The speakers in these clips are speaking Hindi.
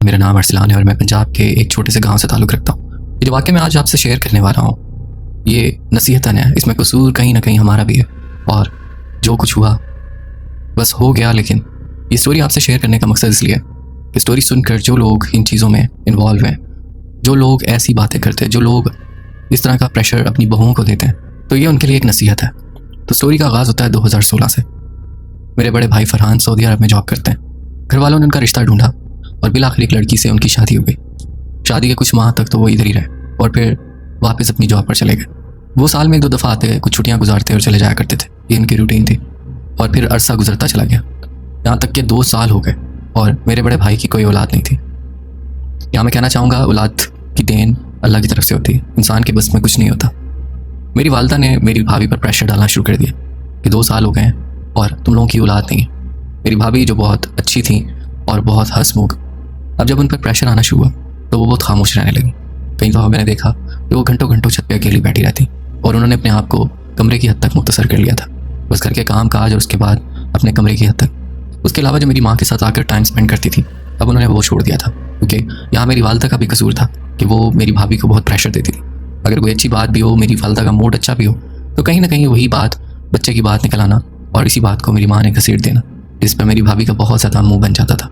मेरा नाम अरसलान है और मैं पंजाब के एक छोटे से गांव से ताल्लुक़ रखता हूँ। ये जो वाक़या मैं आज आपसे शेयर करने वाला हूँ ये नसीहतन है, इसमें कसूर कहीं ना कहीं हमारा भी है और जो कुछ हुआ बस हो गया। लेकिन ये स्टोरी आपसे शेयर करने का मकसद इसलिए है कि स्टोरी सुनकर जो लोग इन चीज़ों में इन्वॉल्व हैं, जो लोग ऐसी बातें करते हैं, जो लोग इस तरह का प्रेशर अपनी बहुओं को देते हैं, तो ये उनके लिए एक नसीहत है। तो स्टोरी का आगाज़ होता है 2016 से। मेरे बड़े भाई फरहान सऊदी अरब में जॉब करते हैं। घर वालों ने उनका रिश्ता ढूंढा और बिलाखिर एक लड़की से उनकी शादी हो गई। शादी के कुछ माह तक तो वो इधर ही रहे और फिर वापस अपनी जॉब पर चले गए। वो साल में एक दो दफ़ा आते, कुछ छुट्टियां गुजारते और चले जाया करते थे। ये इनकी रूटीन थी और फिर अरसा गुजरता चला गया, यहाँ तक कि 2 साल हो गए और मेरे बड़े भाई की कोई औलाद नहीं थी। यहाँ मैं कहना चाहूँगा औलाद की देन अल्लाह की तरफ से होती है, इंसान के बस में कुछ नहीं होता। मेरी वालदा ने मेरी भाभी पर प्रेशर डालना शुरू कर दिया कि 2 साल हो गए हैं और तुम लोगों की औलाद नहीं है। मेरी भाभी जो बहुत अच्छी थी और बहुत हंसमुख, अब जब उन पर प्रेशर आना शुरू हुआ तो वो बहुत खामोश रहने लगी। कई दफ़ा मैंने देखा कि वो घंटों घंटों छत पे अकेली बैठी रहती और उन्होंने अपने आप को कमरे की हद तक मुख्तसर कर लिया था, बस घर के काम काज और उसके बाद अपने कमरे की हद तक। उसके अलावा जो मेरी माँ के साथ आकर टाइम स्पेंड करती थी, अब उन्होंने वो छोड़ दिया था, क्योंकि यहाँ मेरी वालदा का भी कसूर था कि वो मेरी भाभी को बहुत प्रेशर देती थी। अगर कोई अच्छी बात भी हो, मेरी वालदा का मूड अच्छा भी हो, तो कहीं ना कहीं वही बात बच्चे की बात निकल आना और इसी बात को मेरी माँ ने घसीट देना, जिस पर मेरी भाभी का बहुत ज़्यादा मुँह बन जाता था।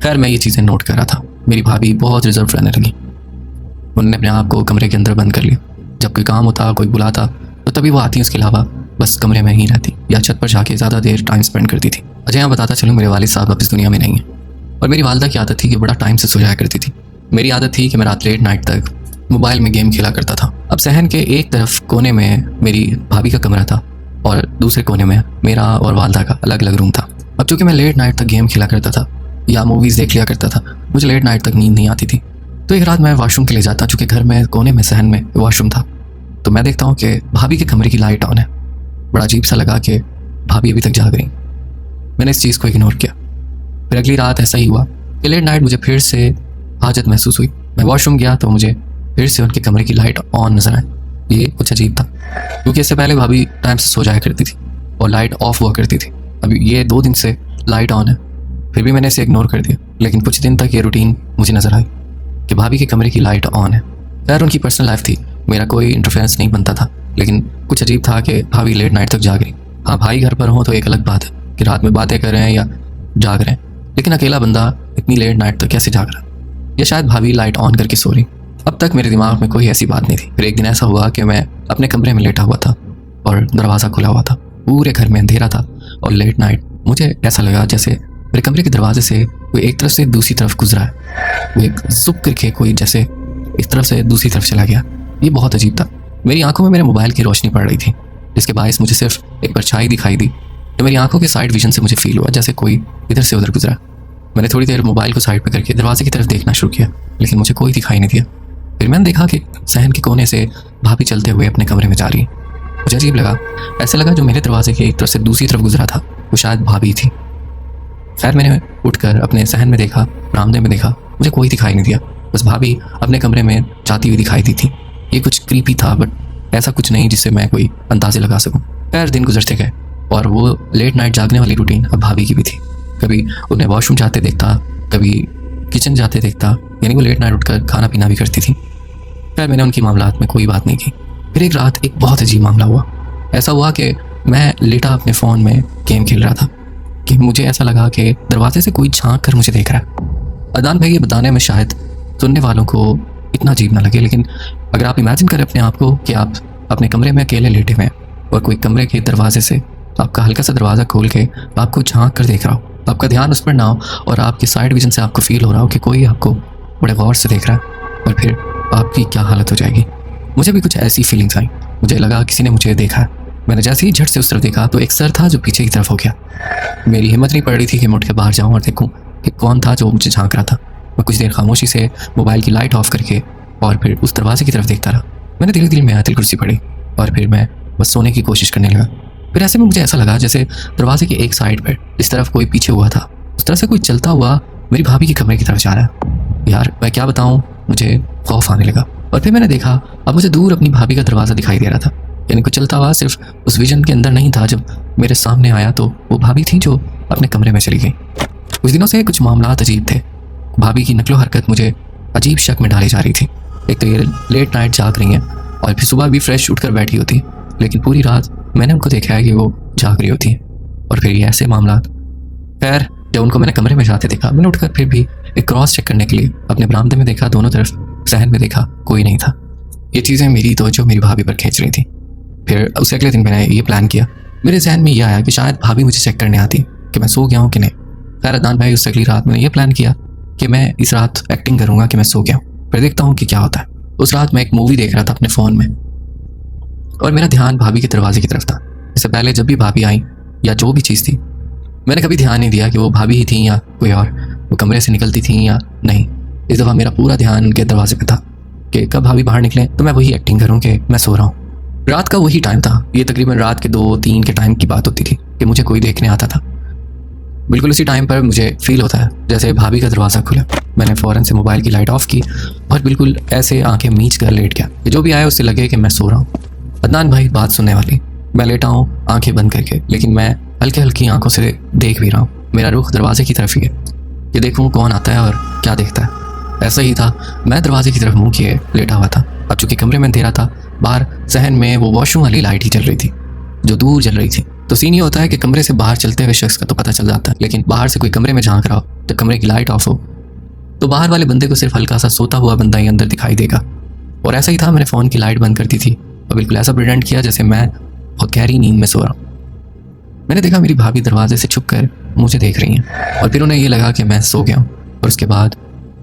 खैर मैं ये चीज़ें नोट कर रहा था। मेरी भाभी बहुत रिजर्व रहने लगी। उन्होंने अपने आप को कमरे के अंदर बंद कर लिया। जब कोई काम होता, कोई बुलाता तो तभी वो आती, उसके अलावा बस कमरे में ही रहती या छत पर जाके ज़्यादा देर टाइम स्पेंड करती थी। अच्छा यहाँ बताता चलूँ, मेरे वालिद साहब अब इस दुनिया में नहीं है और मेरी वालदा की आदत थी कि बड़ा टाइम से सो जाया करती थी। मेरी आदत थी कि मैं रात लेट नाइट तक मोबाइल में गेम खेला करता था। अब सहन के एक तरफ कोने में मेरी भाभी का कमरा था और दूसरे कोने में मेरा और वालदा का अलग अलग रूम था। अब चूँकि मैं लेट नाइट तक गेम खेला करता था या मूवीज़ देख लिया करता था, मुझे लेट नाइट तक नींद नहीं आती थी। तो एक रात मैं वॉशरूम के लिए जाता, चूँकि घर में कोने में सहन में वॉशरूम था, तो मैं देखता हूँ कि भाभी के कमरे की लाइट ऑन है। बड़ा अजीब सा लगा कि भाभी अभी तक जाग रही। मैंने इस चीज़ को इग्नोर किया। फिर अगली रात ऐसा ही हुआ कि लेट नाइट मुझे फिर से हाजत महसूस हुई। मैं वॉशरूम गया तो मुझे फिर से उनके कमरे की लाइट ऑन नजर आई। ये कुछ अजीब था, क्योंकि इससे पहले भाभी टाइम से सो जाया करती थी और लाइट ऑफ हुआ करती थी। अभी ये 2 दिन से लाइट ऑन है, फिर भी मैंने इसे इग्नोर कर दिया। लेकिन कुछ दिन तक ये रूटीन मुझे नजर आई कि भाभी के कमरे की लाइट ऑन है। खैर उनकी पर्सनल लाइफ थी, मेरा कोई इंटरफेरेंस नहीं बनता था, लेकिन कुछ अजीब था कि भाभी लेट नाइट तक जाग रही। हाँ भाई घर पर हो तो एक अलग बात है कि रात में बातें कर रहे हैं या जाग रहे हैं, लेकिन अकेला बंदा इतनी लेट नाइट तक कैसे जाग रहा है? या शायद भाभी लाइट ऑन करके सो रही। अब तक मेरे दिमाग में कोई ऐसी बात नहीं थी। फिर एक दिन ऐसा हुआ कि मैं अपने कमरे में लेटा हुआ था और दरवाज़ा खुला हुआ था। पूरे घर में अंधेरा था और लेट नाइट मुझे ऐसा लगा जैसे मेरे कमरे के दरवाजे से कोई एक तरफ से दूसरी तरफ गुजरा है। वो एक जुप करके कोई जैसे एक तरफ से दूसरी तरफ चला गया। ये बहुत अजीब था। मेरी आंखों में मेरे मोबाइल की रोशनी पड़ रही थी, जिसके बायस मुझे सिर्फ एक परछाई दिखाई दी। तो मेरी आंखों के साइड विजन से मुझे फील हुआ जैसे कोई इधर से उधर गुजरा। मैंने थोड़ी देर मोबाइल को साइड पर करके दरवाजे की तरफ देखना शुरू किया, लेकिन मुझे कोई दिखाई नहीं दिया। फिर मैंने देखा कि सहन के कोने से भाभी चलते हुए अपने कमरे में जा रही। मुझे अजीब लगा, ऐसा लगा जो मेरे दरवाजे के एक तरफ से दूसरी तरफ गुजरा था वो शायद भाभी थी। खैर मैंने उठकर अपने सहन में देखा, बरामदे में देखा, मुझे कोई दिखाई नहीं दिया, बस भाभी अपने कमरे में जाती हुई दिखाई दी थी। ये कुछ क्रीपी था, बट ऐसा कुछ नहीं जिससे मैं कोई अंदाजे लगा सकूं। खैर दिन गुजरते गए और वो लेट नाइट जागने वाली रूटीन अब भाभी की भी थी। कभी उन्हें वॉशरूम जाते देखता, कभी किचन जाते देखता, यानी वो लेट नाइट उठकर खाना पीना भी करती थी। खैर मैंने उनकी मामलात में कोई बात नहीं की। फिर एक रात एक बहुत अजीब मामला हुआ। ऐसा हुआ कि मैं लेटा अपने फ़ोन में गेम खेल रहा था कि मुझे ऐसा लगा कि दरवाजे से कोई झांक कर मुझे देख रहा है। अदान भाई ये बताने में शायद सुनने वालों को इतना अजीब ना लगे, लेकिन अगर आप इमेजिन करें अपने आप को कि आप अपने कमरे में अकेले लेटे हुए हैं और कोई कमरे के दरवाजे से आपका हल्का सा दरवाज़ा खोल के आपको झांक कर देख रहा हो, आपका ध्यान उस पर ना हो और आपके साइड विजन से आपको फील हो रहा हो कि कोई आपको बड़े गौर से देख रहा है, और फिर आपकी क्या हालत हो जाएगी। मुझे भी कुछ ऐसी फीलिंग्स आई। मुझे लगा किसी ने मुझे देखा है। मैंने जैसे ही झट से उस तरफ देखा तो एक सर था जो पीछे की तरफ हो गया। मेरी हिम्मत नहीं पड़ रही थी कि मैं उठ के बाहर जाऊँ और देखूँ कि कौन था जो मुझे झांक रहा था। मैं कुछ देर खामोशी से मोबाइल की लाइट ऑफ करके और फिर उस दरवाजे की तरफ देखता रहा। मैंने धीरे धीरे में आयतुल कुर्सी पड़ी और फिर मैं बस सोने की कोशिश करने लगा। फिर ऐसे में मुझे ऐसा लगा जैसे दरवाजे की एक साइड पर इस तरफ कोई पीछे हुआ था, उस तरह से कोई चलता हुआ मेरी भाभी के कमरे की तरफ जा रहा है। यार मैं क्या बताऊँ, मुझे खौफ आने लगा। और फिर मैंने देखा अब मुझे दूर अपनी भाभी का दरवाज़ा दिखाई दे रहा था, यानी कुछ चलता हुआ सिर्फ उस विजन के अंदर नहीं था। जब मेरे सामने आया तो वो भाभी थी जो अपने कमरे में चली गई। कुछ दिनों से कुछ मामलात अजीब थे। भाभी की नकलो हरकत मुझे अजीब शक में डाली जा रही थी। एक तो ये लेट नाइट जाग रही हैं और फिर सुबह भी फ्रेश उठकर बैठी होती है, लेकिन पूरी रात मैंने उनको देखा है कि वो जाग रही होती हैं। और फिर ये ऐसे मामला। खैर, जब उनको मैंने कमरे में जाते देखा, मैंने उठकर फिर भी एक क्रॉस चेक करने के लिए अपने बरामदे में देखा, दोनों तरफ सहन में देखा, कोई नहीं था। ये चीज़ें मेरी तवज्जो मेरी भाभी पर खींच रही थी। फिर उस अगले दिन मैंने ये प्लान किया, मेरे जहन में यह आया कि शायद भाभी मुझे चेक करने आती कि मैं सो गया हूँ कि नहीं। खैर अदनान भाई, उस अगली रात मैंने ये प्लान किया कि मैं इस रात एक्टिंग करूँगा कि मैं सो गया हूँ, फिर देखता हूँ कि क्या होता है। उस रात मैं एक मूवी देख रहा था अपने फ़ोन में और मेरा ध्यान भाभी के दरवाजे की तरफ था। इससे पहले जब भी भाभी आई या जो भी चीज़ थी, मैंने कभी ध्यान नहीं दिया कि वो भाभी ही थी या कोई और, वो कमरे से निकलती थी या नहीं। इस दफ़ा मेरा पूरा ध्यान उनके दरवाजे पे था कि कब भाभी बाहर निकले तो मैं वही एक्टिंग करूँ कि मैं सो रहा हूँ। रात का वही टाइम था, ये तकरीबन रात के 2-3 के टाइम की बात होती थी कि मुझे कोई देखने आता था। बिल्कुल उसी टाइम पर मुझे फील होता है जैसे भाभी का दरवाज़ा खुला। मैंने फ़ौरन से मोबाइल की लाइट ऑफ की और बिल्कुल ऐसे आंखें मीच कर लेट गया कि जो भी आया उससे लगे कि मैं सो रहा हूँ। अदनान भाई बात सुनने वाली, मैं लेटा हूँ आंखें बंद करके, लेकिन मैं हल्की हल्की आंखों से देख भी रहा हूँ। मेरा रुख दरवाजे की तरफ ही है कि देखूँ कौन आता है और क्या देखता है। ऐसा ही था, मैं दरवाजे की तरफ मुँह किए लेटा हुआ था। अब चूँकि कमरे में अंधेरा था, बाहर सहन में वो वॉशरूम वाली लाइट ही जल रही थी जो दूर जल रही थी। तो सीन ये होता है कि कमरे से बाहर चलते हुए शख्स का तो पता चल जाता है, लेकिन बाहर से कोई कमरे में झांक रहा हो, जब कमरे की लाइट ऑफ हो तो बाहर वाले बंदे को सिर्फ हल्का सा सोता हुआ बंदा ही अंदर दिखाई देगा। और ऐसा ही था, मैंने फ़ोन की लाइट बंद कर दी थी और बिल्कुल ऐसा प्रिटेंड किया जैसे मैं बहुत गहरी नींद में सो रहा हूँ। मैंने देखा मेरी भाभी दरवाजे से छुप कर मुझे देख रही हैं और फिर उन्हें ये लगा कि मैं सो गया हूँ और उसके बाद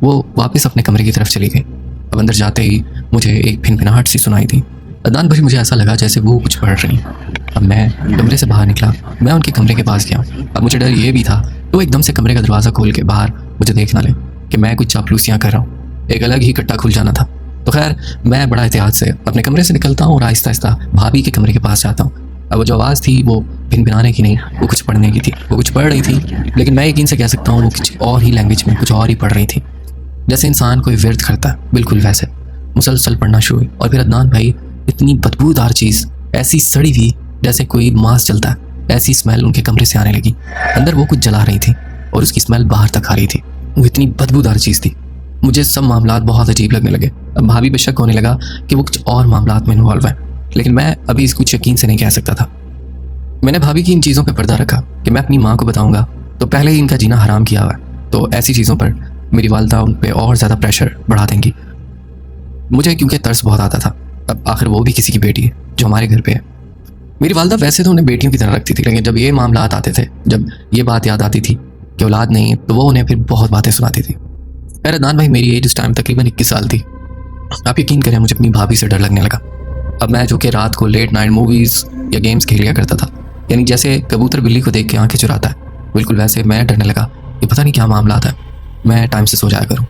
वो वापस अपने कमरे की तरफ चली गई। अब अंदर जाते ही मुझे एक भिनभिनाहट सी सुनाई दी। अदनान भाई, मुझे ऐसा लगा जैसे वो कुछ पढ़ रही हैं। अब मैं कमरे से बाहर निकला, मैं उनके कमरे के पास गया। अब मुझे डर ये भी था कि वो एकदम से कमरे का दरवाज़ा खोल के बाहर मुझे देख ना ले कि मैं कुछ चापलूसियाँ कर रहा हूँ, एक अलग ही कट्टा खुल जाना था। तो खैर, मैं बड़ा एहतियात से अपने कमरे से निकलता हूँ और आहिस्ता आहिस्ता भाभी के कमरे के पास जाता हूँ। अब वो जो आवाज़ थी वो भिनभिनाने की नहीं, वो कुछ पढ़ने की थी। वो कुछ पढ़ रही थी, लेकिन मैं यकीन से कह सकता हूँ वो कुछ और ही लैंग्वेज में कुछ और ही पढ़ रही थी, जैसे इंसान कोई विर्द करता है, बिल्कुल वैसे मुसलसल पढ़ना शुरू हुई। और फिर अदनान भाई, इतनी बदबूदार चीज़, ऐसी सड़ी हुई जैसे कोई मांस जलता है, ऐसी स्मेल उनके कमरे से आने लगी। अंदर वो कुछ जला रही थी और उसकी स्मेल बाहर तक आ रही थी। वो इतनी बदबूदार चीज़ थी, मुझे सब मामलात बहुत अजीब लगने लगे। अब भाभी पे शक होने लगा कि वो कुछ और मामलात में इन्वॉल्व है, लेकिन मैं अभी इस कुछ यकीन से नहीं कह सकता था। मैंने भाभी की इन चीज़ों पे पर्दा रखा कि मैं अपनी माँ को बताऊंगा तो पहले ही इनका जीना हराम किया हुआ है, तो ऐसी चीज़ों पर मेरी वालदा उन पर और ज़्यादा प्रेशर बढ़ा देंगी। मुझे क्योंकि तरस बहुत आता था, अब आखिर वो भी किसी की बेटी है जो हमारे घर पे है। मेरी वालदा वैसे तो उन्हें बेटियों की तरह रखती थी, लेकिन जब ये मामला आते थे, जब ये बात याद आती थी कि औलाद नहीं है, तो वो उन्हें फिर बहुत बातें सुनाती थी। खैर अदनान भाई, मेरी एज उस टाइम तकरीबन 21 साल थी। आप यकीन करें, मुझे अपनी भाभी से डर लगने लगा। अब मैं जो कि रात को लेट नाइट मूवीज़ या गेम्स खेल लिया करता था, यानी जैसे कबूतर बिल्ली को देख के आंखें चुराता है, बिल्कुल वैसे मैं डरने लगा कि पता नहीं क्या मामला आता है, मैं टाइम से सो जाया करूँ।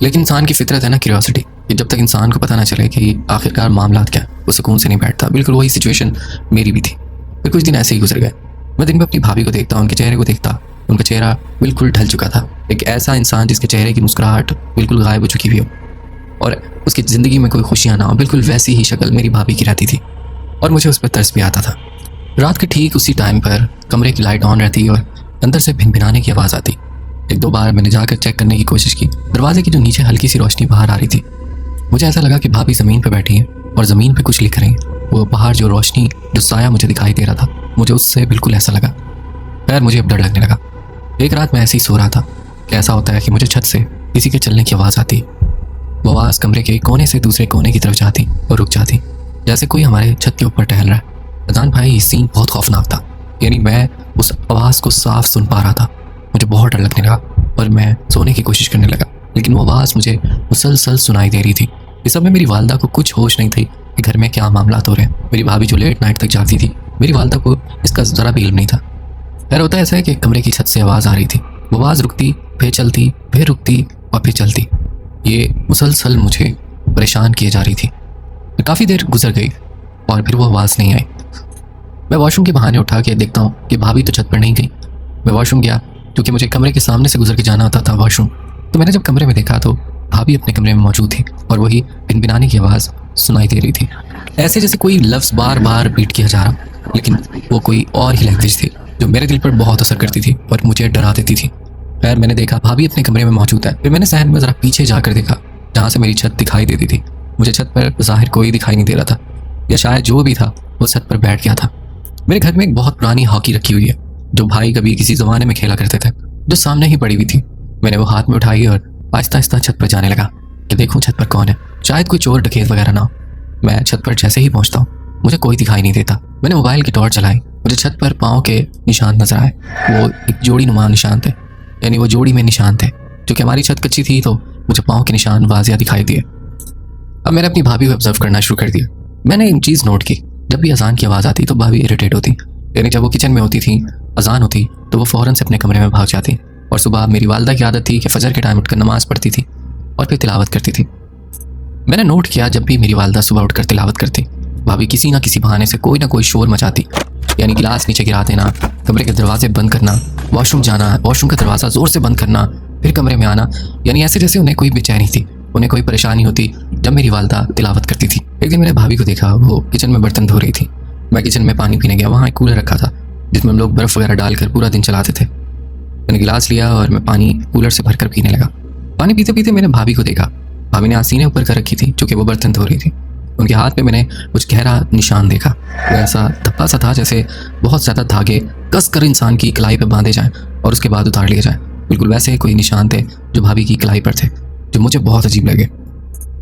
लेकिन इंसान की फितरत है ना क्यूरियोसिटी, कि जब तक इंसान को पता ना चले कि आखिरकार मामला क्या है, वो सुकून से नहीं बैठता। बिल्कुल वही सिचुएशन मेरी भी थी। फिर कुछ दिन ऐसे ही गुजर गए। मैं दिन में अपनी भाभी को देखता, उनके चेहरे को देखता, उनका चेहरा बिल्कुल ढल चुका था। एक ऐसा इंसान जिसके चेहरे की मुस्कुराहट बिल्कुल गायब हो चुकी हुई हो और उसकी ज़िंदगी में कोई खुशियाँ ना हो, बिल्कुल वैसी ही शक्ल मेरी भाभी की रहती थी और मुझे उस पर तरस भी आता था। रात के ठीक उसी टाइम पर कमरे की लाइट ऑन रहती और अंदर से भिनभिनाने की आवाज़ आती। 1-2 बार मैंने जाकर चेक करने की कोशिश की। दरवाजे की जो नीचे हल्की सी रोशनी बाहर आ रही थी, मुझे ऐसा लगा कि भाभी ज़मीन पर बैठी है और ज़मीन पे कुछ लिख रही हैं। वो बाहर जो रोशनी, जो साया मुझे दिखाई दे रहा था, मुझे उससे बिल्कुल ऐसा लगा। खैर मुझे अब डर लगने लगा। एक रात मैं ऐसे ही सो रहा था कि ऐसा होता है कि मुझे छत से किसी के चलने की आवाज़ आती। वो आवाज़ कमरे के कोने से दूसरे कोने की तरफ जाती और रुक जाती, जैसे कोई हमारे छत के ऊपर टहल रहा है। अदनान भाई, ये सीन बहुत खौफनाक था, यानी मैं उस आवाज़ को साफ सुन पा रहा था। मुझे बहुत डर लगने लगा और मैं सोने की कोशिश करने लगा, लेकिन वो आवाज़ मुझे मुसलसल सुनाई दे रही थी। इस समय मेरी वालदा को कुछ होश नहीं थी कि घर में क्या मामला हो रहे हैं। मेरी भाभी जो लेट नाइट तक जागती थी, मेरी वालदा को इसका ज़रा भी इल्म नहीं था। खैर होता ऐसा है कि कमरे की छत से आवाज़ आ रही थी। वो आवाज़ रुकती, फिर चलती, फिर रुकती और फिर चलती। ये मुसलसल मुझे परेशान किए जा रही थी। काफ़ी देर गुजर गई और फिर वो आवाज़ नहीं आई। मैं वॉशरूम के बहाने उठा के देखता हूँ कि भाभी तो छत पर नहीं गई। मैं वॉशरूम गया क्योंकि मुझे कमरे के सामने से गुजर के जाना होता था वॉशरूम। तो मैंने जब कमरे में देखा तो भाभी अपने कमरे में मौजूद थी और वही भिनभिनाने की आवाज़ सुनाई दे रही थी, ऐसे जैसे कोई लफ्ज़ बार बार रिपीट किया जा रहा, लेकिन वो कोई और ही लैंग्वेज थी जो मेरे दिल पर बहुत असर करती थी और मुझे डरा देती थी। खैर मैंने देखा भाभी अपने कमरे में मौजूद है। फिर मैंने सहन में ज़रा पीछे जाकर देखा जहाँ से मेरी छत दिखाई देती थी। मुझे छत पर ज़ाहिर कोई दिखाई नहीं दे रहा था, या शायद जो भी था वो छत पर बैठ गया था। मेरे घर में एक बहुत पुरानी हॉकी रखी हुई है जो भाई कभी किसी ज़माने में खेला करते थे, जो सामने ही पड़ी हुई थी। मैंने वो हाथ में उठाई और आहिस्ता आहिस्ता छत पर जाने लगा कि देखूं छत पर कौन है, शायद कोई चोर डकैत वगैरह ना हो। मैं छत पर जैसे ही पहुंचता हूँ मुझे कोई दिखाई नहीं देता। मैंने मोबाइल की टॉर्च चलाई, मुझे छत पर पाँव के निशान नजर आए। वो एक जोड़ी नुमा निशान थे, यानी वो जोड़ी में निशान थे। क्योंकि हमारी छत कच्ची थी तो मुझे पाँव के निशान वाजिया दिखाई दिए। अब मैंने अपनी भाभी को ऑब्जर्व करना शुरू कर दिया। मैंने एक चीज़ नोट की, जब भी अजान की आवाज़ आती तो भाभी इरिटेट होती, यानी जब वो किचन में होती थी, अजान होती तो वो फ़ौरन से अपने कमरे में भाग जाती। और सुबह मेरी वालदा की आदत थी कि फजर के टाइम उठकर नमाज़ पढ़ती थी और फिर तिलावत करती थी। मैंने नोट किया जब भी मेरी वालदा सुबह उठकर तिलावत करती, भाभी किसी ना किसी बहाने से कोई ना कोई शोर मचाती, यानी गिलास नीचे गिरा देना, कमरे के दरवाजे बंद करना, वॉशरूम जाना, वॉशरूम का दरवाज़ा ज़ोर से बंद करना, फिर कमरे में आना, यानी ऐसे जैसे उन्हें कोई बेचैनी थी, उन्हें कोई परेशानी होती जब मेरी वालदा तिलावत करती थी। एक दिन मैंने भाभी को देखा, वो किचन में बर्तन धो रही थी। मैं किचन में पानी पीने गया, वहाँ एक कूलर रखा था जिसमें हम लोग बर्फ़ वगैरह डालकर पूरा दिन चलाते थे। मैंने गिलास लिया और मैं पानी कूलर से भरकर पीने लगा। पानी पीते पीते मैंने भाभी को देखा। भाभी ने आसीने ऊपर कर रखी थी क्योंकि वो बर्तन धो रही थी। उनके हाथ में मैंने कुछ गहरा निशान देखा, वो ऐसा धब्बा सा था जैसे बहुत ज़्यादा धागे कस कर इंसान की कलाई पर बांधे जाएं और उसके बाद उतार लिए जाएं। बिल्कुल वैसे कोई निशान थे जो भाभी की कलाई पर थे, जो मुझे बहुत अजीब लगे।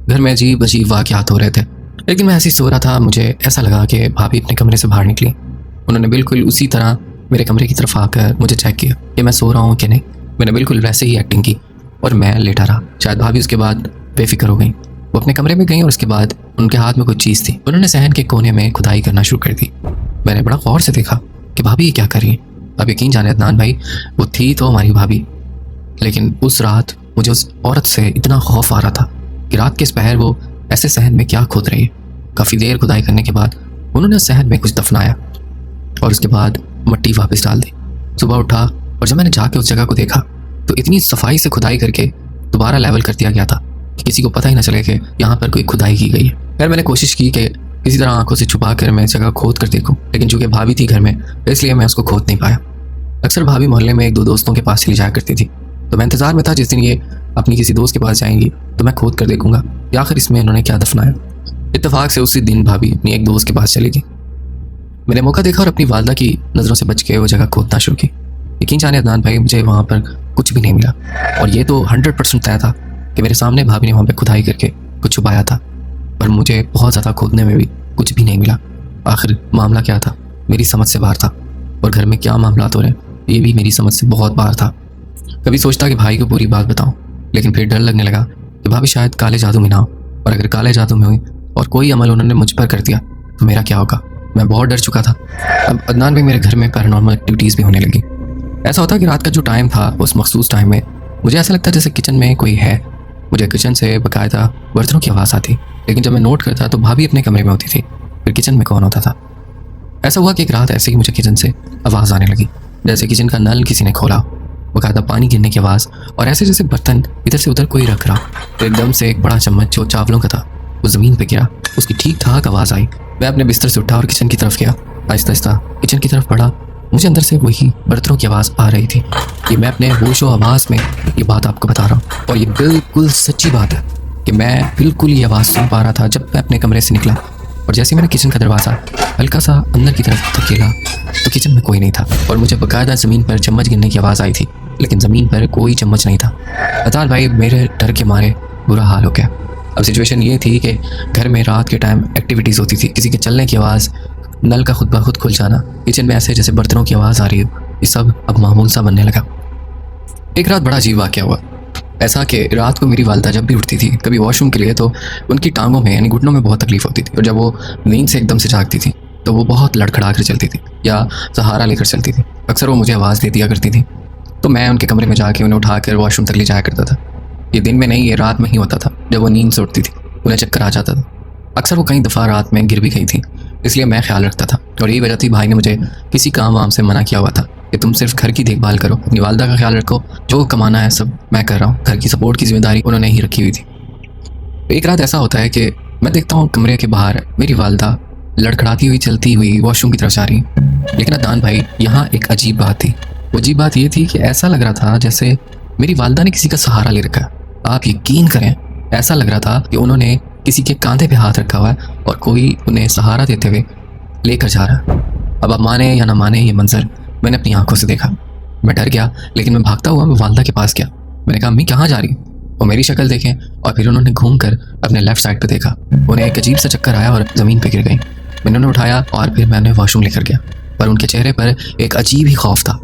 घर में अजीब अजीब वाक़यात हो रहे थे। एक दिन मैं ऐसे ही सो रहा था, मुझे ऐसा लगा कि भाभी अपने कमरे से बाहर निकली। उन्होंने बिल्कुल उसी तरह मेरे कमरे की तरफ आकर मुझे चेक किया कि मैं सो रहा हूँ कि नहीं। मैंने बिल्कुल वैसे ही एक्टिंग की और मैं लेटा रहा। शायद भाभी उसके बाद बेफिक्र हो गई, वो अपने कमरे में गई और उसके बाद उनके हाथ में कुछ चीज़ थी। उन्होंने सहन के कोने में खुदाई करना शुरू कर दी। मैंने बड़ा गौर से देखा कि भाभी ये क्या कर रही है। अब यकीन जाने अदनान भाई, वो थी तो हमारी भाभी, लेकिन उस रात मुझे उस औरत से इतना खौफ आ रहा था कि रात के इस पहर वो ऐसे सहन में क्या खोद रही है। काफ़ी देर खुदाई करने के बाद उन्होंने सहन में कुछ दफनाया और उसके बाद मिट्टी वापस डाल दी। सुबह उठा और जब मैंने जाके उस जगह को देखा तो इतनी सफाई से खुदाई करके दोबारा लेवल कर दिया गया था कि किसी को पता ही ना चले कि यहाँ पर कोई खुदाई की गई है। फिर मैंने कोशिश की कि किसी तरह आंखों से छुपा कर मैं इस जगह खोद कर देखूँ, लेकिन चूँकि भाभी थी घर में इसलिए मैं उसको खोद नहीं पाया। अक्सर भाभी मोहल्ले में एक दो दोस्तों के पास चली जाया करती थी, तो मैं इंतज़ार में था जिस दिन ये अपनी किसी दोस्त के पास जाएंगी तो मैं खोद कर देखूंगा कि आखिर इसमें उन्होंने क्या दफनाया। इत्तेफाक से उसी दिन भाभी अपनी एक दोस्त के पास चली गई। मैंने मौका देखा और अपनी वालदा की नज़रों से बच के वो जगह खोदना शुरू की। यकीन जाने अदनान भाई, मुझे वहाँ पर कुछ भी नहीं मिला और ये तो 100% तय था कि मेरे सामने भाभी ने वहाँ पर खुदाई करके कुछ छुपाया था, पर मुझे बहुत ज़्यादा खोदने में भी कुछ भी नहीं मिला। आखिर मामला क्या था, मेरी समझ से बाहर था, और घर में क्या मामला हो रहे हैं ये भी मेरी समझ से बहुत बाहर था। कभी सोचता कि भाई को पूरी बात बताऊं, लेकिन फिर डर लगने लगा कि भाभी शायद काले जादू में ना हो, और अगर काले जादू में हुई और कोई अमल उन्होंने मुझ पर कर दिया तो मेरा क्या होगा। मैं बहुत डर चुका था। अब अदनान भाई, मेरे घर में पैरानॉर्मल एक्टिविटीज़ भी होने लगी। ऐसा होता कि रात का जो टाइम था उस मखसूस टाइम में मुझे ऐसा लगता जैसे किचन में कोई है। मुझे किचन से बाकायदा बर्तनों की आवाज़ आती, लेकिन जब मैं नोट करता तो भाभी अपने कमरे में होती थी, फिर किचन में कौन होता था। ऐसा हुआ कि एक रात ऐसे ही मुझे किचन से आवाज़ आने लगी, जैसे किचन का नल किसी ने खोला, बाकायदा पानी गिरने की आवाज़, और ऐसे जैसे बर्तन इधर से उधर कोई रख रहा। तो एकदम से एक बड़ा चम्मच जो चावलों का था वो ज़मीन पे गिरा, उसकी ठीक ठाक आवाज़ आई। मैं अपने बिस्तर से उठा और किचन की तरफ गया। आहिस्ता आहिस्ता किचन की तरफ बढ़ा, मुझे अंदर से वही बर्तनों की आवाज़ आ रही थी। ये मैं अपने होशो आवाज़ में ये बात आपको बता रहा हूँ, और ये बिल्कुल सच्ची बात है कि मैं बिल्कुल ये आवाज़ सुन पा रहा था जब मैं अपने कमरे से निकला। और जैसे मैंने किचन का दरवाज़ा हल्का सा अंदर की तरफ धकेला तो किचन में कोई नहीं था, और मुझे बाकायदा ज़मीन पर चम्मच गिरने की आवाज़ आई थी, लेकिन ज़मीन पर कोई चम्मच नहीं था। अतार भाई, मेरे डर के मारे बुरा हाल हो गया। अब सिचुएशन ये थी कि घर में रात के टाइम एक्टिविटीज़ होती थी, किसी के चलने की आवाज़, नल का खुद ब खुद खुल जाना, किचन में ऐसे जैसे बर्तनों की आवाज़ आ रही हो, ये सब अब मामूल सा बनने लगा। एक रात बड़ा अजीब वाक़या हुआ। ऐसा कि रात को मेरी वालदा जब भी उठती थी कभी वॉशरूम के लिए तो उनकी टांगों में यानी घुटनों में बहुत तकलीफ होती थी, और जब वो नींद से एकदम से जागती थी तो वो बहुत लड़खड़ा कर चलती थी या सहारा लेकर चलती थी। अक्सर वो मुझे आवाज़ दे दिया करती थी, तो मैं उनके कमरे में जाके उन्हें उठाकर वॉशरूम तक ले जाया करता था। ये दिन में नहीं, ये रात में ही होता था। जब वो नींद से उठती थी उन्हें चक्कर आ जाता था। अक्सर वो कई दफ़ा रात में गिर भी गई थी, इसलिए मैं ख्याल रखता था, और यही वजह थी भाई ने मुझे किसी काम वाम से मना किया हुआ था कि तुम सिर्फ घर की देखभाल करो, अपनी वालदा का ख्याल रखो, जो कमाना है सब मैं कर रहा हूँ। घर की सपोर्ट की जिम्मेदारी उन्होंने ही रखी हुई थी। एक रात ऐसा होता है कि मैं देखता हूँ कमरे के बाहर मेरी वालदा लड़खड़ाती हुई चलती हुई वॉशरूम की तरफ जा रही। लेकिन अदनान भाई, यहाँ एक अजीब बात थी। अजीब बात ये थी कि ऐसा लग रहा था जैसे मेरी वालदा ने किसी का सहारा ले रखा है। आप यकीन करें, ऐसा लग रहा था कि उन्होंने किसी के कंधे पे हाथ रखा हुआ है और कोई उन्हें सहारा देते हुए लेकर जा रहा है। अब आप माने या ना माने, ये मंजर मैंने अपनी आंखों से देखा। मैं डर गया, लेकिन मैं भागता हुआ मैं वालदा के पास गया। मैंने कहा, अम्मी कहाँ जा रही? वो मेरी शक्ल देखें और फिर उन्होंने घूमकर अपने लेफ्ट साइड पे देखा। उन्हें एक अजीब सा चक्कर आया और ज़मीन पे गिर गई। मैंने उन्हें उठाया और फिर मैं उन्हें वॉशरूम लेकर गया, पर उनके चेहरे पर एक अजीब ही खौफ था।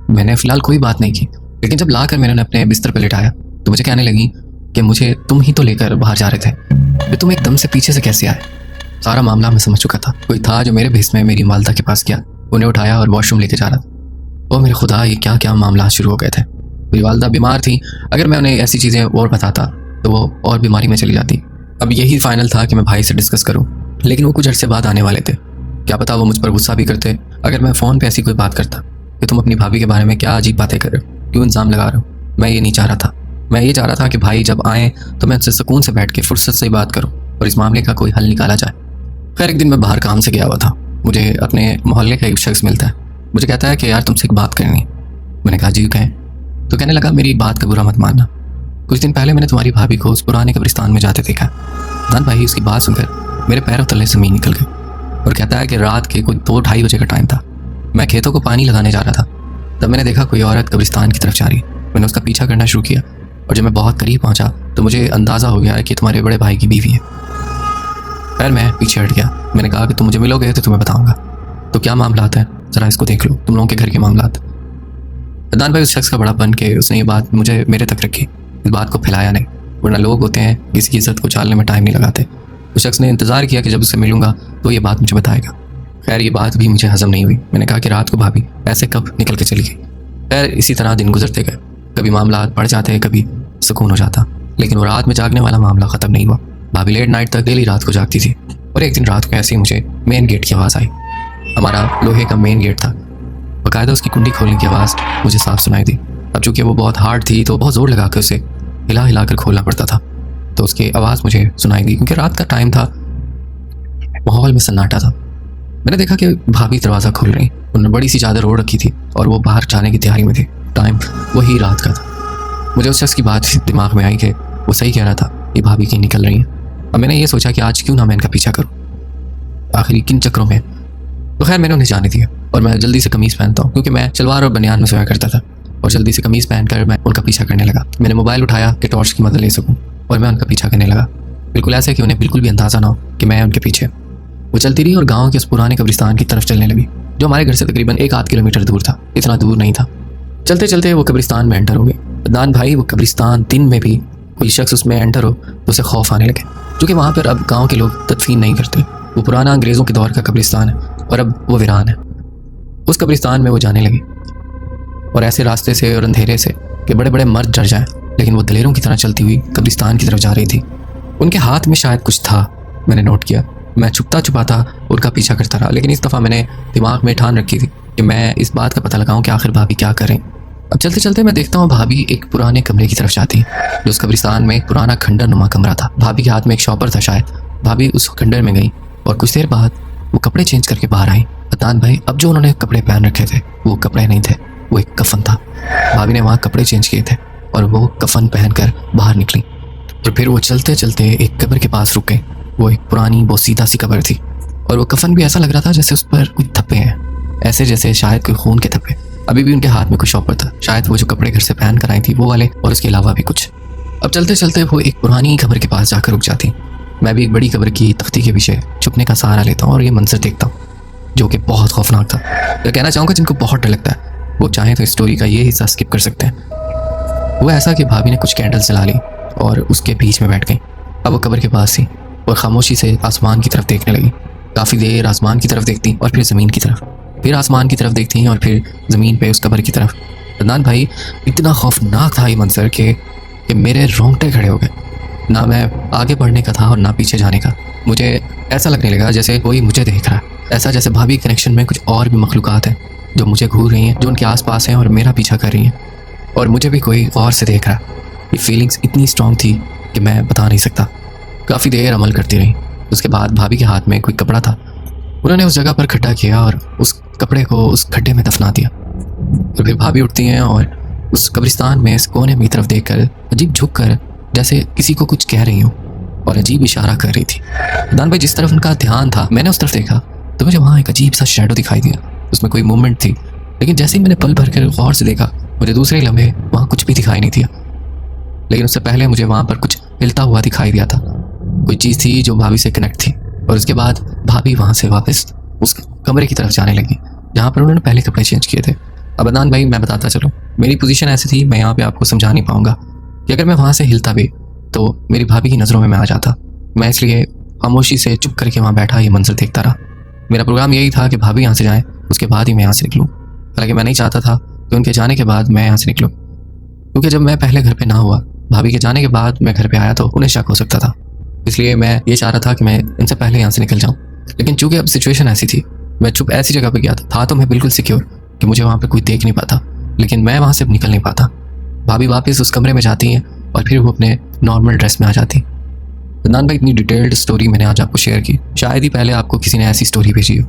मैंने फ़िलहाल कोई बात नहीं की, लेकिन जब लाकर मैंने उन्हें अपने बिस्तर पर लिटाया तो मुझे कहने लगी कि मुझे तुम ही तो लेकर बाहर जा रहे थे, फिर तुम एकदम से पीछे से कैसे आए? सारा मामला मैं समझ चुका था। कोई था जो मेरे भेस में मेरी वालदा के पास गया, उन्हें उठाया और वॉशरूम लेके जा रहा था। ओ मेरे खुदा, ये क्या क्या मामला शुरू हो गए थे। मेरी वालदा बीमार थी, अगर मैं उन्हें ऐसी चीज़ें और बताता तो वो और बीमारी में चली जाती। अब यही फाइनल था कि मैं भाई से डिस्कस करूं, लेकिन वो कुछ अर्से बाद आने वाले थे। क्या पता वो मुझ पर गुस्सा भी करते अगर मैं फ़ोन पे ऐसी कोई बात करता कि तुम अपनी भाभी के बारे में क्या अजीब बातें कर रहे हो, क्यों इल्ज़ाम लगा रहे हो। मैं ये नहीं चाह रहा था। मैं ये चाह रहा था कि भाई जब आएँ तो मैं उनसे सुकून से बैठ के फुर्सत से बात करूँ और इस मामले का कोई हल निकाला जाए। खैर, एक दिन मैं बाहर काम से गया हुआ था। मुझे अपने मोहल्ले का एक शख्स मिलता है। मुझे कहता है कि यार तुमसे एक बात करनी है। मैंने कहा, जी कहें। तो कहने लगा, मेरी बात का बुरा मत मानना, कुछ दिन पहले मैंने तुम्हारी भाभी को उस पुराने कब्रिस्तान में जाते देखा। दान भाई, उसकी बात सुनकर मेरे पैरों तले ज़मीन निकल गई और कहता है कि रात के कोई 2-2:30 बजे का टाइम था। मैं खेतों को पानी लगाने जा रहा था, तब मैंने देखा कोई औरत कब्रिस्तान की तरफ जा रही है। मैंने उसका पीछा करना शुरू किया और जब मैं बहुत करीब पहुंचा तो मुझे अंदाज़ा हो गया कि तुम्हारे बड़े भाई की बीवी है। फिर मैं पीछे हट गया। मैंने कहा कि तुम मुझे मिलोगे तो तुम्हें बताऊंगा। तो क्या मामलात है, ज़रा इसको देख लो, तुम लोगों के घर के मामलात। अदनान भाई उस शख्स का बड़ा बन के उसने ये बात मुझे मेरे तक रखी, इस बात को फैलाया नहीं, वरना लोग होते हैं किसी की इज्जत को उछालने में टाइम नहीं लगाते। उस शख्स ने इंतज़ार किया कि जब उससे मिलूंगा तो ये बात मुझे बताएगा। खैर, ये बात भी मुझे हजम नहीं हुई। मैंने कहा कि रात को भाभी ऐसे कब निकल के चली गई। खैर, इसी तरह दिन गुजरते गए। कभी मामला बढ़ जाते, कभी सुकून हो जाता, लेकिन वो रात में जागने वाला मामला ख़त्म नहीं हुआ। भाभी लेट नाइट तक डेली रात को जागती थी और एक दिन रात को ऐसे ही मुझे मेन गेट की आवाज़ आई। हमारा लोहे का मेन गेट था, बाकायदा उसकी कुंडी खोलने की आवाज़ मुझे साफ सुनाई दी। अब चूँकि वो बहुत हार्ड थी तो बहुत ज़ोर लगा कर उसे हिला हिला कर खोलना पड़ता था, तो उसकी आवाज़ मुझे सुनाई दी। क्योंकि रात का टाइम था, माहौल में सन्नाटा था। मैंने देखा कि भाभी दरवाज़ा खोल रही, उन्होंने बड़ी सी चादर ओढ़ रखी थी और वो बाहर जाने की तैयारी में थे। टाइम वही रात का था। मुझे उस शख्स की बात दिमाग में आई कि वो सही कह रहा था, ये भाभी कहीं निकल रही है। अब मैंने ये सोचा कि आज क्यों ना मैं इनका पीछा करूँ, आखिर किन चक्रों में। तो खैर, मैंने उन्हें जाने दिया और मैं जल्दी से कमीज़ पहनता हूँ, क्योंकि मैं शलवार और बनियान में सोया करता था। और जल्दी से कमीज़ पहनकर मैं उनका पीछा करने लगा। मैंने मोबाइल उठाया कि टॉर्च की मदद ले सकूँ और मैं उनका पीछा करने लगा, बिल्कुल ऐसे कि उन्हें बिल्कुल भी अंदाज़ा ना हो कि मैं उनके पीछे। वो चलती रही और गाँव के उस पुराने कब्रिस्तान की तरफ चलने लगी, जो हमारे घर से तकरीबन 1-8 किलोमीटर दूर था। इतना दूर नहीं था। चलते चलते वो कब्रिस्तान में एंटर हो गई। अदनान भाई, वो कब्रिस्तान दिन में भी कोई शख्स उसमें एंटर हो तो उसे खौफ आने लगे, क्योंकि वहाँ पर अब गाँव के लोग तदफीन नहीं करते। वो पुराना अंग्रेज़ों के दौर का कब्रिस्तान है और अब वो वीरान है। उस कब्रिस्तान में वो जाने लगी और ऐसे रास्ते से और अंधेरे से कि बड़े बड़े मर्द डर जाएं, लेकिन वो दलेरों की तरह चलती हुई कब्रिस्तान की तरफ जा रही थी। उनके हाथ में शायद कुछ था, मैंने नोट किया। मैं छुपता छुपाता उनका पीछा करता रहा, लेकिन इस दफ़ा मैंने दिमाग में ठान रखी थी कि मैं इस बात का पता लगाऊं कि आखिर भाभी क्या करें। अब चलते चलते मैं देखता हूँ भाभी एक पुराने कमरे की तरफ जाती है, जो उस कब्रिस्तान में एक पुराना खंडर नुमा कमरा था। भाभी के हाथ में एक शॉपर था शायद। भाभी उस खंडर में गई और कुछ देर बाद वो कपड़े चेंज करके बाहर आई। अदनान भाई, अब जो उन्होंने कपड़े पहन रखे थे वो कपड़े नहीं थे, वो एक कफन था। भाभी ने वहाँ कपड़े चेंज किए थे और वो कफन पहनकर बाहर निकली और फिर वो चलते चलते एक कब्र के पास रुक गई। वो एक पुरानी बोसीदा सी कब्र थी और वो कफन भी ऐसा लग रहा था जैसे उस पर कोई थप्पे हैं, ऐसे जैसे शायद कोई खून के थप्पे। अभी भी उनके हाथ में कुछ शॉपर था, शायद वो जो कपड़े घर से पहन कर आई थी वो वाले, और उसके अलावा भी कुछ। अब चलते चलते वो एक पुरानी कब्र के पास जाकर रुक जाती। मैं भी एक बड़ी कब्र की तख्ती के पीछे छुपने का सहारा लेता हूँ और ये मंजर देखता हूँ, जो कि बहुत खौफनाक था। मैं कहना चाहूँगा जिनको बहुत डर लगता है वो चाहें तो स्टोरी का ये हिस्सा स्किप कर सकते हैं। वो ऐसा कि भाभी ने कुछ कैंडल्स जला ली और उसके बीच में बैठ गई। अब वो कब्र के पास थी और खामोशी से आसमान की तरफ देखने लगी। काफ़ी देर आसमान की तरफ देखती और फिर ज़मीन की तरफ, फिर आसमान की तरफ देखती और फिर ज़मीन पे उस कब्र की तरफ। अदनान भाई, इतना खौफनाक था ये मंजर कि मेरे रोंगटे खड़े हो गए। ना मैं आगे बढ़ने का था और ना पीछे जाने का। मुझे ऐसा लगने लगा जैसे कोई मुझे देख रहा है, ऐसा जैसे भाभी कनेक्शन में कुछ और भी मखलूक़ात हैं जो मुझे घूर रही हैं, जो उनके आसपास हैं और मेरा पीछा कर रही हैं और मुझे भी कोई और से देख रहा है। ये फीलिंग्स इतनी स्ट्रॉन्ग थी कि मैं बता नहीं सकता। काफ़ी देर अमल करती रही। उसके बाद भाभी के हाथ में कोई कपड़ा था, उन्होंने उस जगह पर खड्डा किया और उस कपड़े को उस खड्डे में दफना दिया। और फिर भाभी उठती हैं और उस कब्रिस्तान में इस कोने की तरफ देखकर अजीब झुक कर जैसे किसी को कुछ कह रही हूँ और अजीब इशारा कर रही थी। अदनान भाई, जिस तरफ उनका ध्यान था मैंने उस तरफ देखा तो मुझे वहाँ एक अजीब सा शैडो दिखाई दिया। उसमें कोई मूवमेंट थी, लेकिन जैसे ही मैंने पल भर कर गौर से देखा मुझे दूसरे लम्हे वहाँ कुछ भी दिखाई नहीं दिया। लेकिन उससे पहले मुझे वहाँ पर कुछ हिलता हुआ दिखाई दिया था। कोई चीज़ थी जो भाभी से कनेक्ट थी। और उसके बाद भाभी वहाँ से वापस उस कमरे की तरफ जाने लगी जहाँ पर उन्होंने पहले कपड़े चेंज किए थे। अब अदनान भाई, मैं बताता चलूँ, मेरी पोजीशन ऐसी थी, मैं यहाँ पे आपको समझा नहीं पाऊंगा कि अगर मैं वहाँ से हिलता भी तो मेरी भाभी की नज़रों में मैं आ जाता। मैं इसलिए खामोशी से चुप करके वहाँ बैठा ये मंजर देखता रहा। मेरा प्रोग्राम यही था कि भाभी यहाँ से जाएँ, उसके बाद ही मैं यहाँ से निकलूँ। हालांकि मैं नहीं चाहता था कि उनके जाने के बाद मैं यहाँ से निकलूँ, क्योंकि जब मैं पहले घर पर ना हुआ, भाभी के जाने के बाद मैं घर पर आया तो उन्हें शक हो सकता था। इसलिए मैं ये चाह रहा था कि मैं इनसे पहले यहाँ से निकल जाऊँ। लेकिन चूंकि अब सिचुएशन ऐसी थी, मैं चुप ऐसी जगह पर गया था तो मैं बिल्कुल सिक्योर कि मुझे वहाँ पर कोई देख नहीं पाता, लेकिन मैं वहाँ से निकल नहीं पाता। भाभी वापस उस कमरे में जाती हैं और फिर वो अपने नॉर्मल ड्रेस में आ जाती। अदनान भाई, इतनी डिटेल्ड स्टोरी मैंने आज आपको शेयर की, शायद ही पहले आपको किसी ने ऐसी स्टोरी भेजी हो।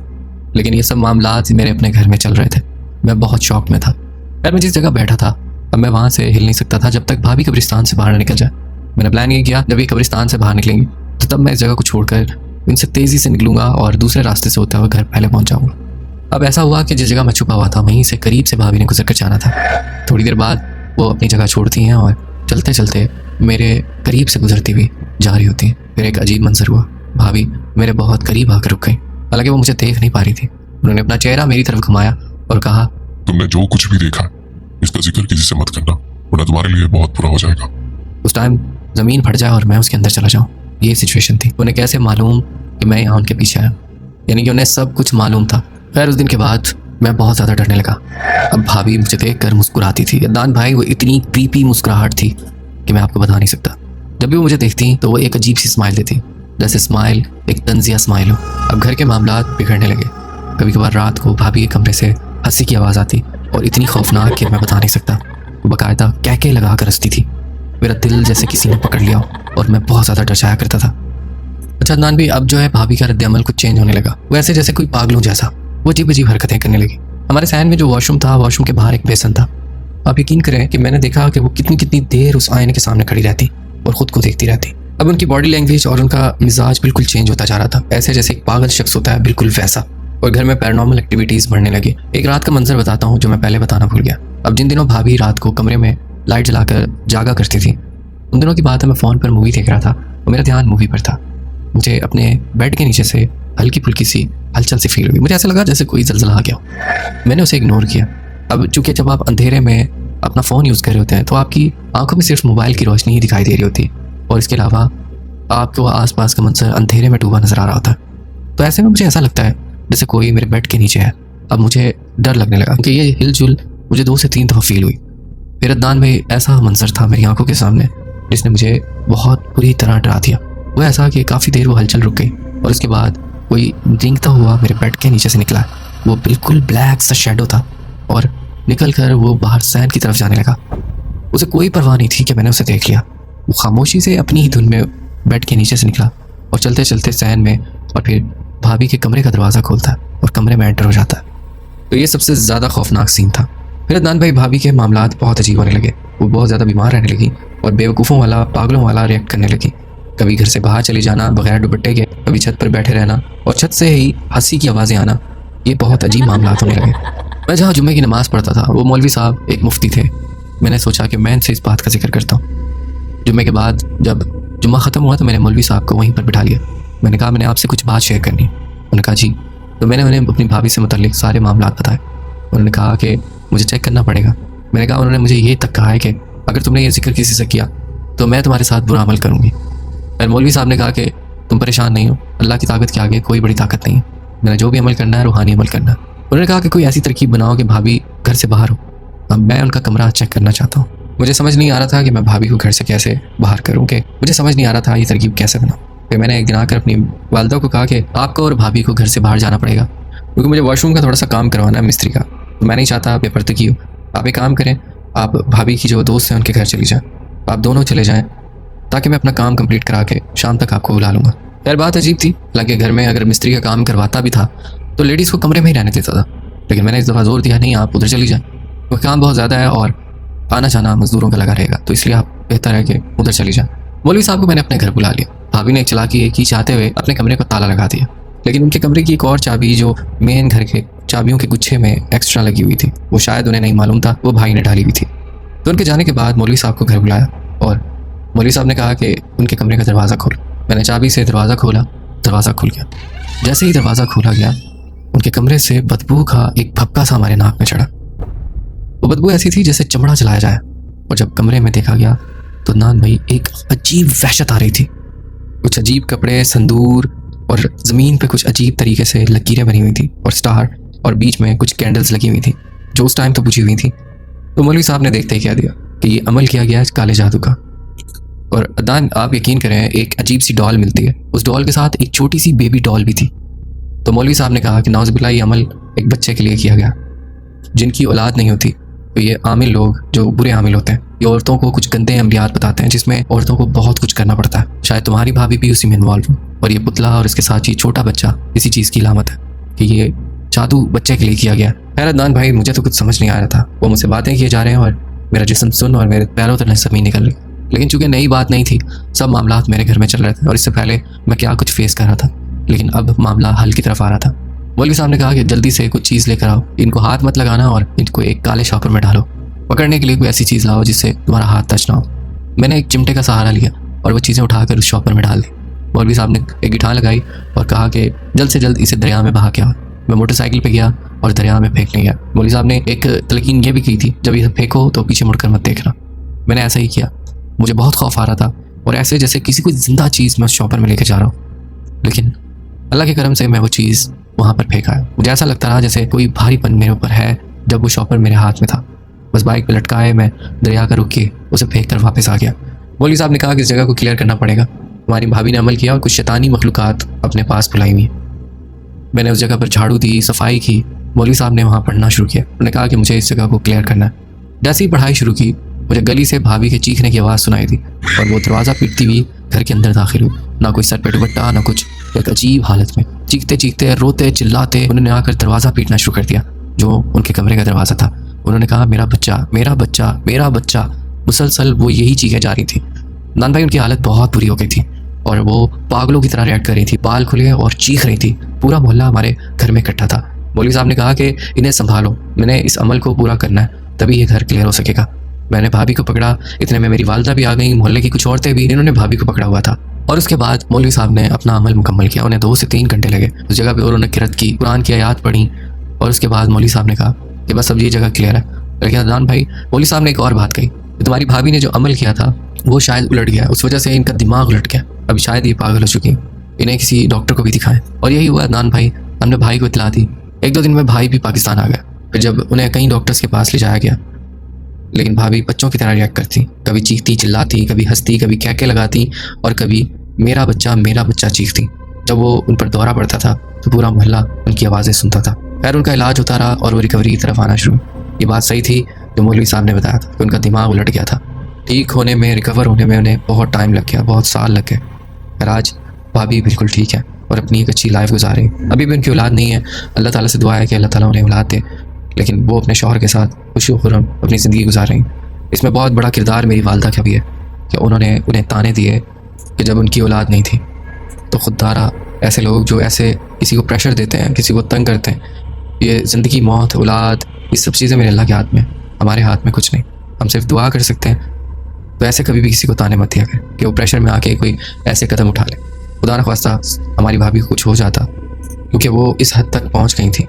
लेकिन ये सब मामला मेरे अपने घर में चल रहे थे। मैं बहुत शौक में था। यार, मैं जिस जगह बैठा था अब मैं वहाँ से हिल नहीं सकता था जब तक भाभी कब्रिस्तान से बाहर निकल जाए। मैंने प्लान ये किया, जब ये कब्रिस्तान से बाहर निकलेंगी तो तब मैं इस जगह को छोड़कर इनसे तेज़ी से निकलूंगा और दूसरे रास्ते से होते हुए घर पहले पहुँच जाऊँगा। अब ऐसा हुआ कि जिस जगह मैं छुपा हुआ था वहीं से करीब से भाभी ने गुजर कर जाना था। थोड़ी देर बाद वो अपनी जगह छोड़ती हैं और चलते चलते मेरे करीब से गुजरती हुई जा रही होती हैं। फिर एक अजीब मंजर हुआ, भाभी मेरे बहुत करीब आकर रुक गई। हालांकि वो मुझे देख नहीं पा रही थी। उन्होंने अपना चेहरा मेरी तरफ घुमाया और कहा, तुमने जो कुछ भी देखा इसका जिक्र किसी से मत करना, वरना तुम्हारे लिए बहुत बुरा हो जाएगा। उस टाइम ज़मीन फट जाए और मैं उसके अंदर चला जाऊँ, ये सिचुएशन थी। उन्हें कैसे मालूम कि मैं यहाँ उनके पीछे आया? यानी कि उन्हें सब कुछ मालूम था। खैर, उस दिन के बाद मैं बहुत ज़्यादा डरने लगा। अब भाभी मुझे देखकर मुस्कुराती थी। अदनान भाई, वो इतनी क्रीपी मुस्कुराहट थी कि मैं आपको बता नहीं सकता। जब भी वो मुझे देखती तो वो एक अजीब सी स्माइल देती, जैसे स्माइल एक तंजिया स्माइल हो। अब घर के मामला बिगड़ने लगे। कभी कभार रात को भाभी के कमरे से हंसी की आवाज़ आती और इतनी खौफनाक कि मैं बता नहीं सकता। वो बाकायदा कहके लगा कर हंसती थी। मेरा दिल जैसे किसी ने पकड़ लिया और मैं बहुत ज़्यादा डर जाया करता था। अच्छा अदनान भाई, अब जो है भाभी का रद्द-ए-अमल कुछ चेंज होने लगा। वो ऐसे जैसे कोई पागलों जैसा वो अजीब अजीब हरकतें करने लगी। हमारे सहन में जो वॉशरूम था, वॉशरूम के बाहर एक बेसन था। आप यकीन करें कि मैंने देखा कि वो कितनी कितनी देर उस आईने के सामने खड़ी रहती और ख़ुद को देखती रहती। अब उनकी बॉडी लैंग्वेज और उनका मिजाज बिल्कुल चेंज होता जा रहा था, ऐसे जैसे एक पागल शख्स होता है, बिल्कुल वैसा। और घर में पैरानॉर्मल एक्टिविटीज़ बढ़ने लगी। एक रात का मंजर बताता हूँ जो मैं पहले बताना भूल गया। अब जिन दिनों भाभी रात को कमरे में लाइट जलाकर जागा करती थी, उन दिनों की बात है, मैं फ़ोन पर मूवी देख रहा था और मेरा ध्यान मूवी पर था। मुझे अपने बेड के नीचे से हल्की फुल्की सी हलचल सी फील हुई। मुझे ऐसा लगा जैसे कोई जलजला आ गया। मैंने उसे इग्नोर किया। अब चूंकि जब आप अंधेरे में अपना फ़ोन यूज़ कर रहे होते हैं तो आपकी आंखों में सिर्फ मोबाइल की रोशनी ही दिखाई दे रही होती और इसके अलावा आपको आसपास का मंजर अंधेरे में डूबा नजर आ रहा होता है। तो ऐसे में मुझे ऐसा लगता है जैसे कोई मेरे बेड के नीचे है। अब मुझे डर लगने लगा क्योंकि ये हिलजुल मुझे 2 से 3 दफ़ा फील हुई। फिर अदनान में ऐसा मंजर था मेरी आंखों के सामने जिसने मुझे बहुत बुरी तरह डरा दिया। वो ऐसा कि काफ़ी देर वो हलचल रुक गई और उसके बाद कोई रेंगता हुआ मेरे बेड के नीचे से निकला। वो बिल्कुल ब्लैक सा शेडो था और निकल कर वो बाहर सैन की तरफ जाने लगा। उसे कोई परवाह नहीं थी कि मैंने उसे देख लिया। वो खामोशी से अपनी ही धुन में बेड के नीचे से निकला और चलते चलते सैन में और फिर भाभी के कमरे का दरवाज़ा खोलता है और कमरे में एंटर हो जाता है। तो ये सबसे ज़्यादा खौफनाक सीन था। फिर अदनान भाई, भाभी के मामलात बहुत अजीब होने लगे। वो बहुत ज़्यादा बीमार रहने लगी और बेवकूफ़ों वाला, पागलों वाला रिएक्ट करने लगी। कभी घर से बाहर चली जाना बगैर दुपट्टे के, कभी छत पर बैठे रहना और छत से ही हंसी की आवाज़ें आना। ये बहुत अजीब मामलात होने लगे। मैं जहाँ जुम्मे की नमाज़ पढ़ता था, वो मौलवी साहब एक मुफ्ती थे। मैंने सोचा कि मैं इनसे इस बात का जिक्र करता हूँ। जुम्मे के बाद जब जुम्मा ख़त्म हुआ तो मैंने मौलवी साहब को वहीं पर बिठा लिया। मैंने कहा, मैंने आपसे कुछ बात शेयर करनी है। उन्होंने कहा जी। तो मैंने उन्हें अपनी भाभी से मुतल्लिक सारे मामलात बताए। उन्होंने कहा कि मुझे चेक करना पड़ेगा। मैंने कहा, उन्होंने मुझे ये तक कहा है कि अगर तुमने ये जिक्र किसी से किया तो मैं तुम्हारे साथ बुरा अमल करूँगी। फिर मौलवी साहब ने कहा कि तुम परेशान नहीं हो, अल्लाह की ताकत के आगे कोई बड़ी ताकत नहीं है। मैंने जो भी अमल करना है रूहानी अमल करना है। उन्होंने कहा कि कोई ऐसी तरकीब बनाओ कि भाभी घर से बाहर हो। अब मैं उनका कमरा चेक करना चाहता हूँ। मुझे समझ नहीं आ रहा था कि मैं भाभी को घर से कैसे बाहर करूँ, कि मुझे समझ नहीं आ रहा था ये तरकीब कैसे बनाऊँ। फिर मैंने एक दिन आकर अपनी वालदा को कहा कि आपको और भाभी को घर से बाहर जाना पड़ेगा क्योंकि मुझे वॉशरूम का थोड़ा सा काम करवाना है मिस्त्री का। तो मैं नहीं चाहता आप बेपरदगी हो। आप एक काम करें, आप भाभी की जो दोस्त हैं उनके घर चली जाएँ, आप दोनों चले जाएँ ताकि मैं अपना काम कंप्लीट करा के शाम तक आपको बुला लूँगा। यार बात अजीब थी। हालांकि घर में अगर मिस्त्री का काम करवाता भी था तो लेडीज़ को कमरे में ही रहने देता था, लेकिन मैंने इस दफ़ा जोर दिया, नहीं आप उधर चली जाएँ। वो काम बहुत ज़्यादा है और आना जाना मजदूरों का लगा रहेगा, तो इसलिए आप बेहतर है कि उधर चली जाए। मौलवी साहब को मैंने अपने घर बुला लिया। भाभी ने एक चालाकी की चाहते हुए अपने कमरे को ताला लगा दिया, लेकिन उनके कमरे की एक और चाबी जो मेन घर के चाबियों के गुच्छे में एक्स्ट्रा लगी हुई थी, वो शायद उन्हें नहीं मालूम था, वो भाई ने डाली हुई थी। तो उनके जाने के बाद मौलवी साहब को घर बुलाया और मौलवी साहब ने कहा कि उनके कमरे का दरवाज़ा खोल। मैंने चाबी से दरवाज़ा खोला, दरवाज़ा खुल गया। जैसे ही दरवाज़ा खोला गया, उनके कमरे से बदबू का एक भपका सा हमारे नाक में चढ़ा। वो बदबू ऐसी थी जैसे चमड़ा जलाया जाए, और जब कमरे में देखा गया तो नान भाई एक अजीब वहशत आ रही थी। कुछ अजीब कपड़े, संदूर और ज़मीन पे कुछ अजीब तरीके से लकीरें बनी हुई थी और स्टार, और बीच में कुछ कैंडल्स लगी हुई थी जो उस टाइम तो बुझी हुई थी। तो मौलवी साहब ने देखते ही कह दिया कि ये अमल किया गया है काले जादू का। और अदान, आप यकीन करें, एक अजीब सी डॉल मिलती है, उस डॉल के साथ एक छोटी सी बेबी डॉल भी थी। तो मौलवी साहब ने कहा कि नाउज़ुबिल्लाह ये अमल एक बच्चे के लिए किया गया। जिनकी औलाद नहीं होती, तो ये आमिल लोग जो बुरे आमिल होते हैं, ये औरतों को कुछ गंदे अमलियात बताते हैं जिसमें औरतों को बहुत कुछ करना पड़ता है। शायद तुम्हारी भाभी भी उसी में इन्वॉल्व हो, और ये पुतला और इसके साथ ये छोटा बच्चा इसी चीज़ की अलामत है कि ये जादू बच्चे के लिए किया गया। खैर अदनान भाई, मुझे तो कुछ समझ नहीं आ रहा था। वो मुझसे बातें किए जा रहे हैं और मेरा जिस्म सुन और मेरे पैरों तले ज़मीन निकल रही। लेकिन चूंकि नई बात नहीं थी, सब मामला मेरे घर में चल रहे थे और इससे पहले मैं क्या कुछ फेस कर रहा था, लेकिन अब मामला हल की तरफ आ रहा था। मौलवी साहब ने कहा कि जल्दी से कुछ चीज़ लेकर आओ, इनको हाथ मत लगाना और इनको एक काले शॉपर में डालो। पकड़ने के लिए कोई ऐसी चीज़ लाओ जिससे तुम्हारा हाथ टच ना हो। मैंने एक चिमटे का सहारा लिया और वो चीज़ें उठाकर उस शॉपर में डाल दी। मौलवी साहब ने एक गिठान लगाई और कहा कि जल्द से जल्द इसे दरिया में बहा के आओ। मैं मोटरसाइकिल पे गया और दरिया में फेंकने गया। मौलवी साहब ने एक तलकीन ये भी की थी, जब इसे फेंको तो पीछे मुड़कर मत देखना। मैंने ऐसा ही किया। मुझे बहुत खौफ आ रहा था और ऐसे जैसे किसी कोई जिंदा चीज़ मैं उस शॉपर में लेकर जा रहा हूँ, लेकिन अल्लाह के करम से मैं वो चीज़ वहाँ पर फेंका है। मुझे ऐसा लगता रहा जैसे कोई भारीपन मेरे ऊपर है जब वो शॉपर मेरे हाथ में था। बस बाइक पे लटकाए मैं दरिया का रुक के उसे फेंक कर वापस आ गया। मौलवी साहब ने कहा कि इस जगह को क्लियर करना पड़ेगा। हमारी भाभी ने अमल किया और कुछ शैतानी मखलूक़ात अपने पास बुलाई हुई। मैंने उस जगह पर झाड़ू दी, सफाई की। मौलवी साहब ने वहाँ पढ़ना शुरू किया। उन्होंने कहा कि मुझे इस जगह को क्लियर करना है। जैसे ही पढ़ाई शुरू की, मुझे गली से भाभी के चीखने की आवाज़ सुनाई दी और वो दरवाज़ा पीटती हुई घर के अंदर दाखिल हुई। ना कोई सर पे दुपट्टा, ना कुछ, एक अजीब हालत में चीखते चीखते, रोते चिल्लाते उन्होंने आकर दरवाज़ा पीटना शुरू कर दिया जो उनके कमरे का दरवाज़ा था। उन्होंने कहा मेरा बच्चा, मेरा बच्चा, मेरा बच्चा। मुसलसल वो यही चीखें जा रही थी। नान भाई, उनकी हालत बहुत बुरी हो गई थी और वो पागलों की तरह रिएक्ट कर रही थी, बाल खुले और चीख रही थी। पूरा मोहल्ला हमारे घर में इकट्ठा था। मौलवी साहब ने कहा कि इन्हें संभालो, मैंने इस अमल को पूरा करना है, तभी ये घर क्लियर हो सकेगा। मैंने भाभी को पकड़ा, इतने में मेरी वालदा भी आ गई, मोहल्ले की कुछ औरतें भी, इन्होंने भाभी को पकड़ा हुआ था। और उसके बाद मौलवी साहब ने अपना अमल मुकम्मल किया। उन्हें 2 से 3 घंटे लगे उस जगह पे, और उन्होंने किरत की, कुरान की आयत पढ़ी और उसके बाद मौलवी साहब ने कहा कि बस अब ये जगह क्लियर है। लेकिन अदनान भाई, मौलवी साहब ने एक और बात कही, तुम्हारी भाभी ने जो अमल किया था वो शायद उलट गया, उस वजह से इनका दिमाग उलट गया, अभी शायद ये पागल हो चुकी, इन्हें किसी डॉक्टर को भी दिखाएं। और यही हुआ अदनान भाई। हमने भाई को इतला दी। 1-2 दिन में भाई भी पाकिस्तान आ गया। फिर जब उन्हें कई डॉक्टर्स के पास ले जाया गया, लेकिन भाभी बच्चों की तरह रिएक्ट करती, कभी चीखती चिल्लाती, कभी हंसती, कभी कहके लगाती और कभी मेरा बच्चा चीखती। जब वो उन पर दौरा पड़ता था तो पूरा मोहल्ला उनकी आवाज़ें सुनता था। खैर उनका इलाज होता रहा और वो रिकवरी की तरफ आना शुरू। ये बात सही थी जो मौलवी साहब ने बताया था कि उनका दिमाग उलट गया था। ठीक होने में, रिकवर होने में उन्हें बहुत टाइम लग गया, बहुत साल लग गए। खैर आज भाभी बिल्कुल ठीक है और अपनी एक अच्छी लाइफ गुजार रही। अभी भी उनकी औलाद नहीं है। अल्लाह ताला से दुआ है कि अल्लाह ताला उन्हें औलाद दे, लेकिन वो अपने शौहर के साथ खुशी खुर्रम अपनी ज़िंदगी गुजार रही। इसमें बहुत बड़ा किरदार मेरी वालदा का भी है कि उन्होंने उन्हें ताने दिए कि जब उनकी औलाद नहीं थी। तो खुददारा ऐसे लोग जो ऐसे किसी को प्रेशर देते हैं, किसी को तंग करते हैं, ये ज़िंदगी, मौत, औलाद, ये सब चीज़ें मेरे अल्लाह के हाथ में, हमारे हाथ में कुछ नहीं। हम सिर्फ दुआ कर सकते हैं। तो ऐसे कभी भी किसी को ताने मत दिया करें कि वो प्रेशर में आके कोई ऐसे कदम उठा ले। खुदा न ख्वास्ता हमारी भाभी को कुछ हो जाता, क्योंकि वो इस हद तक पहुँच गई थी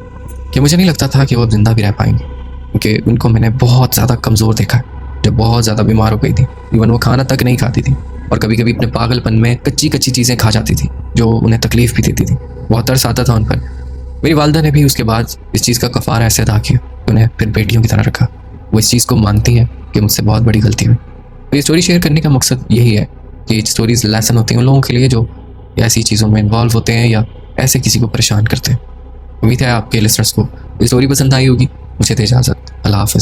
कि मुझे नहीं लगता था कि वो ज़िंदा भी रह पाएंगी, क्योंकि उनको मैंने बहुत ज़्यादा कमज़ोर देखा है। जब बहुत ज़्यादा बीमार हो गई थी, इवन वो खाना तक नहीं खाती थी और कभी कभी अपने पागलपन में कच्ची चीज़ें खा जाती थी जो उन्हें तकलीफ़ भी देती थी। बहुत तरस आता था उन पर। मेरी वालदा ने भी उसके बाद इस चीज़ का कफ़ारा ऐसे अदा किया कि उन्हें फिर बेटियों की तरह रखा। वो इस चीज़ को मानती है कि मुझसे बहुत बड़ी गलती हुई। तो ये स्टोरी शेयर करने का मकसद यही है कि स्टोरीज लेसन होती हैं उन लोगों के लिए जो ऐसी चीज़ों में इन्वॉल्व होते हैं या ऐसे किसी को परेशान करते हैं। उम्मीद है आपके लिसनर्स को ये स्टोरी पसंद आई होगी। मुझे दे इजाज़त। अल्लाह हाफ़िज़।